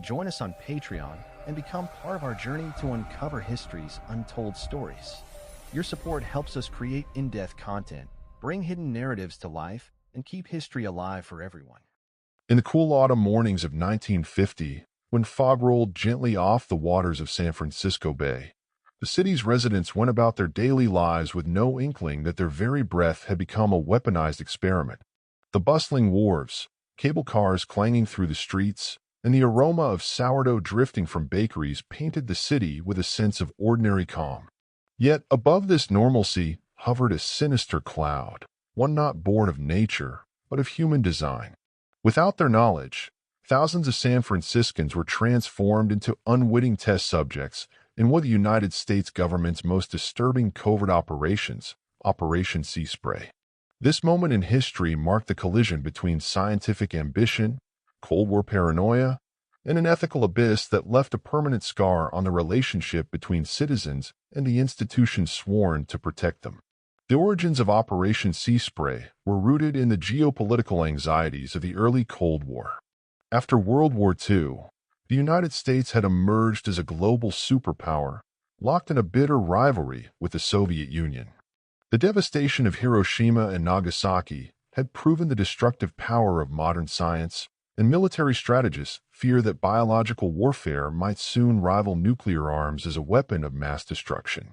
Join us on Patreon and become part of our journey to uncover history's untold stories. Your support helps us create in-depth content, bring hidden narratives to life, and keep history alive for everyone. In the cool autumn mornings of 1950, when fog rolled gently off the waters of San Francisco Bay, the city's residents went about their daily lives with no inkling that their very breath had become a weaponized experiment. The bustling wharves, cable cars clanging through the streets, and the aroma of sourdough drifting from bakeries painted the city with a sense of ordinary calm. Yet above this normalcy hovered a sinister cloud, one not born of nature, but of human design. Without their knowledge, thousands of San Franciscans were transformed into unwitting test subjects in one of the United States government's most disturbing covert operations, Operation Sea Spray. This moment in history marked the collision between scientific ambition, Cold War paranoia, and an ethical abyss that left a permanent scar on the relationship between citizens and the institutions sworn to protect them. The origins of Operation Sea Spray were rooted in the geopolitical anxieties of the early Cold War. After World War II, the United States had emerged as a global superpower, locked in a bitter rivalry with the Soviet Union. The devastation of Hiroshima and Nagasaki had proven the destructive power of modern science, and military strategists fear that biological warfare might soon rival nuclear arms as a weapon of mass destruction.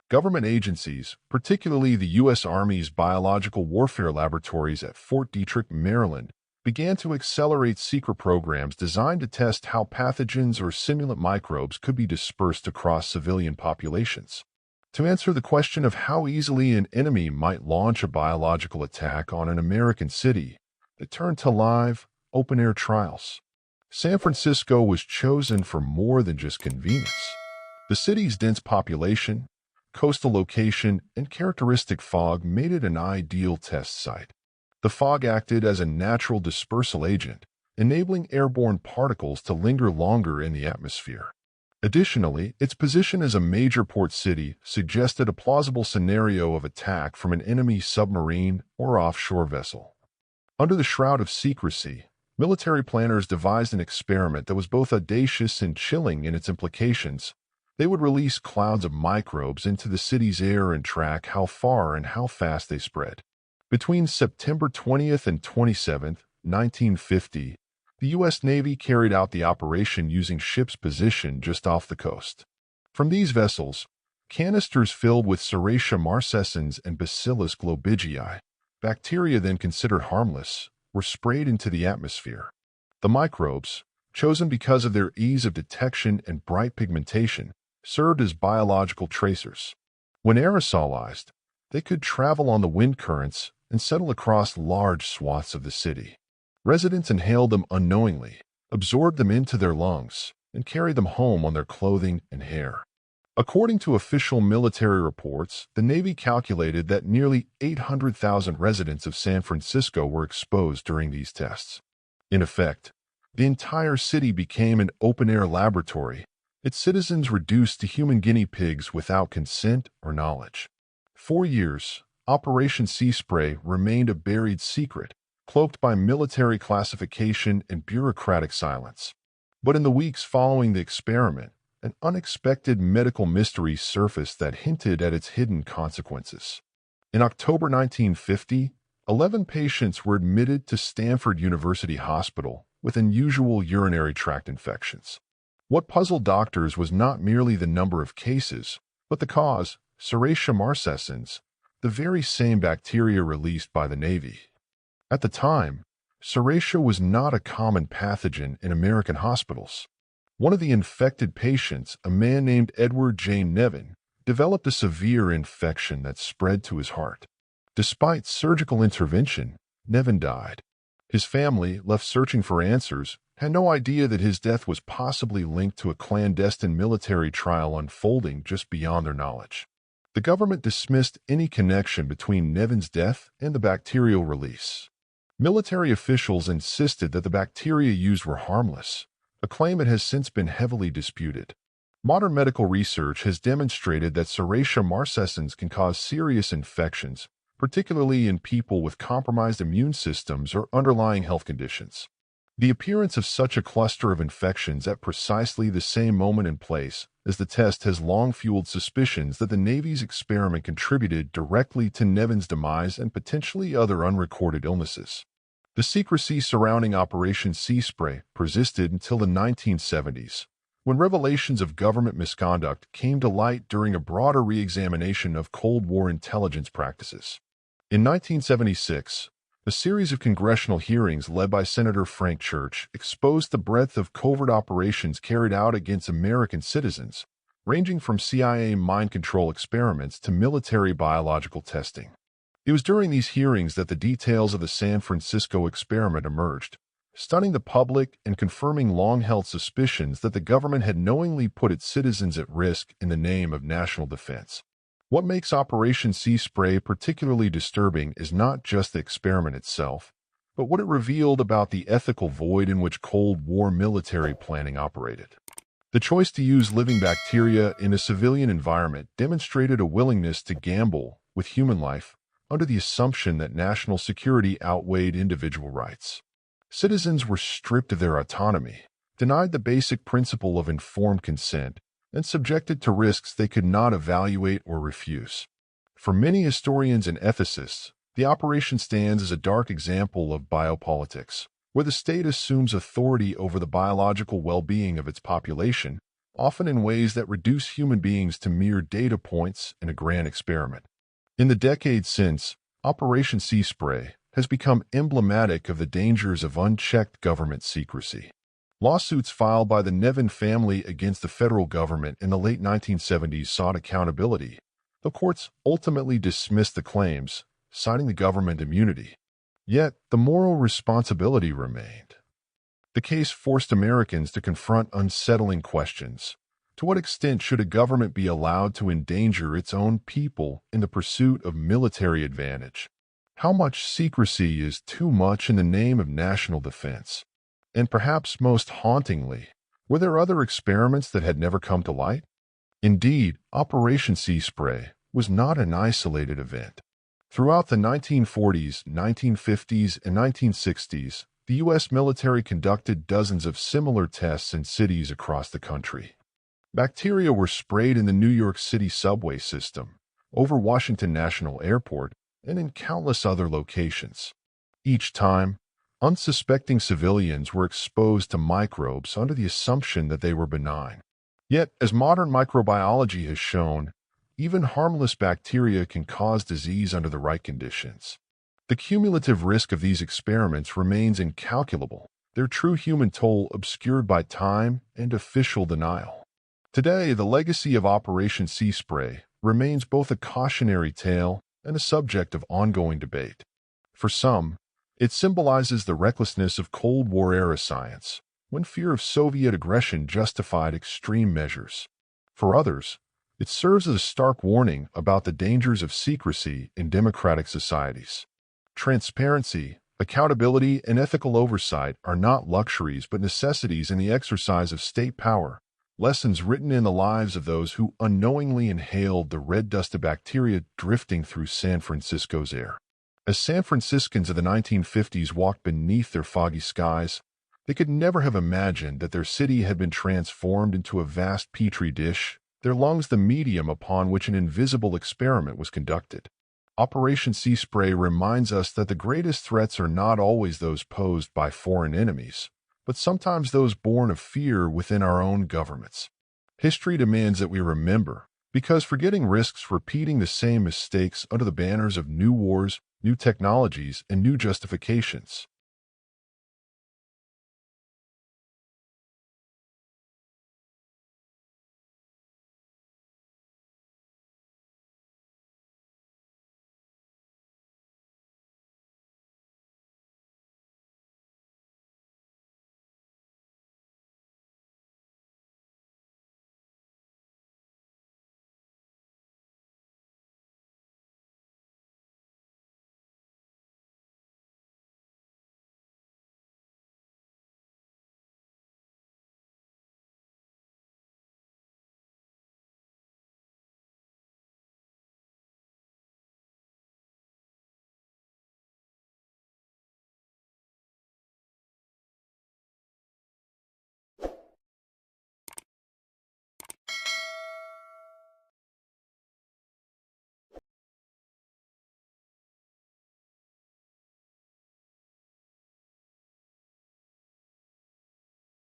Government agencies, particularly the U.S. Army's biological warfare laboratories at Fort Detrick, Maryland, began to accelerate secret programs designed to test how pathogens or simulant microbes could be dispersed across civilian populations. To answer the question of how easily an enemy might launch a biological attack on an American city, they turned to live, open-air trials. San Francisco was chosen for more than just convenience. The city's dense population, coastal location, and characteristic fog made it an ideal test site. The fog acted as a natural dispersal agent, enabling airborne particles to linger longer in the atmosphere. Additionally, its position as a major port city suggested a plausible scenario of attack from an enemy submarine or offshore vessel. Under the shroud of secrecy, military planners devised an experiment that was both audacious and chilling in its implications. They would release clouds of microbes into the city's air and track how far and how fast they spread. Between September 20th and 27th, 1950, the U.S. Navy carried out the operation using ships positioned just off the coast. From these vessels, canisters filled with Serratia marcescens and Bacillus globigii, bacteria then considered harmless, were sprayed into the atmosphere. The microbes, chosen because of their ease of detection and bright pigmentation, served as biological tracers. When aerosolized, they could travel on the wind currents and settle across large swaths of the city. Residents inhaled them unknowingly, absorbed them into their lungs, and carried them home on their clothing and hair. According to official military reports, the Navy calculated that nearly 800,000 residents of San Francisco were exposed during these tests. In effect, the entire city became an open-air laboratory, its citizens reduced to human guinea pigs without consent or knowledge. For years, Operation Sea Spray remained a buried secret, cloaked by military classification and bureaucratic silence. But in the weeks following the experiment, an unexpected medical mystery surfaced that hinted at its hidden consequences. In October 1950, 11 patients were admitted to Stanford University Hospital with unusual urinary tract infections. What puzzled doctors was not merely the number of cases, but the cause, Serratia marcescens, the very same bacteria released by the Navy. At the time, Serratia was not a common pathogen in American hospitals. One of the infected patients, a man named Edward Nevin, developed a severe infection that spread to his heart. Despite surgical intervention, Nevin died. His family, left searching for answers, had no idea that his death was possibly linked to a clandestine military trial unfolding just beyond their knowledge. The government dismissed any connection between Nevin's death and the bacterial release. Military officials insisted that the bacteria used were harmless, a claim that has since been heavily disputed. Modern medical research has demonstrated that Serratia marcescens can cause serious infections, particularly in people with compromised immune systems or underlying health conditions. The appearance of such a cluster of infections at precisely the same moment and place as the test has long fueled suspicions that the Navy's experiment contributed directly to Nevin's demise and potentially other unrecorded illnesses. The secrecy surrounding Operation Sea Spray persisted until the 1970s, when revelations of government misconduct came to light during a broader re-examination of Cold War intelligence practices. In 1976, a series of congressional hearings led by Senator Frank Church exposed the breadth of covert operations carried out against American citizens, ranging from CIA mind control experiments to military biological testing. It was during these hearings that the details of the San Francisco experiment emerged, stunning the public and confirming long-held suspicions that the government had knowingly put its citizens at risk in the name of national defense. What makes Operation Sea Spray particularly disturbing is not just the experiment itself, but what it revealed about the ethical void in which Cold War military planning operated. The choice to use living bacteria in a civilian environment demonstrated a willingness to gamble with human life under the assumption that national security outweighed individual rights. Citizens were stripped of their autonomy, denied the basic principle of informed consent, and subjected to risks they could not evaluate or refuse. For many historians and ethicists, the operation stands as a dark example of biopolitics, where the state assumes authority over the biological well-being of its population, often in ways that reduce human beings to mere data points in a grand experiment. In the decades since, Operation Sea Spray has become emblematic of the dangers of unchecked government secrecy. Lawsuits filed by the Nevin family against the federal government in the late 1970s sought accountability. The courts ultimately dismissed the claims, citing the government immunity. Yet, the moral responsibility remained. The case forced Americans to confront unsettling questions. To what extent should a government be allowed to endanger its own people in the pursuit of military advantage? How much secrecy is too much in the name of national defense? And perhaps most hauntingly, were there other experiments that had never come to light? Indeed, Operation Sea Spray was not an isolated event. Throughout the 1940s, 1950s, and 1960s, the U.S. military conducted dozens of similar tests in cities across the country. Bacteria were sprayed in the New York City subway system, over Washington National Airport, and in countless other locations. Each time, unsuspecting civilians were exposed to microbes under the assumption that they were benign. Yet, as modern microbiology has shown, even harmless bacteria can cause disease under the right conditions. The cumulative risk of these experiments remains incalculable, their true human toll obscured by time and official denial. Today, the legacy of Operation Sea Spray remains both a cautionary tale and a subject of ongoing debate. For some, it symbolizes the recklessness of Cold War-era science, when fear of Soviet aggression justified extreme measures. For others, it serves as a stark warning about the dangers of secrecy in democratic societies. Transparency, accountability, and ethical oversight are not luxuries but necessities in the exercise of state power, lessons written in the lives of those who unknowingly inhaled the red dust of bacteria drifting through San Francisco's air. As San Franciscans of the 1950s walked beneath their foggy skies, they could never have imagined that their city had been transformed into a vast Petri dish, their lungs the medium upon which an invisible experiment was conducted. Operation Sea Spray reminds us that the greatest threats are not always those posed by foreign enemies, but sometimes those born of fear within our own governments. History demands that we remember, because forgetting risks repeating the same mistakes under the banners of new wars, new technologies, and new justifications.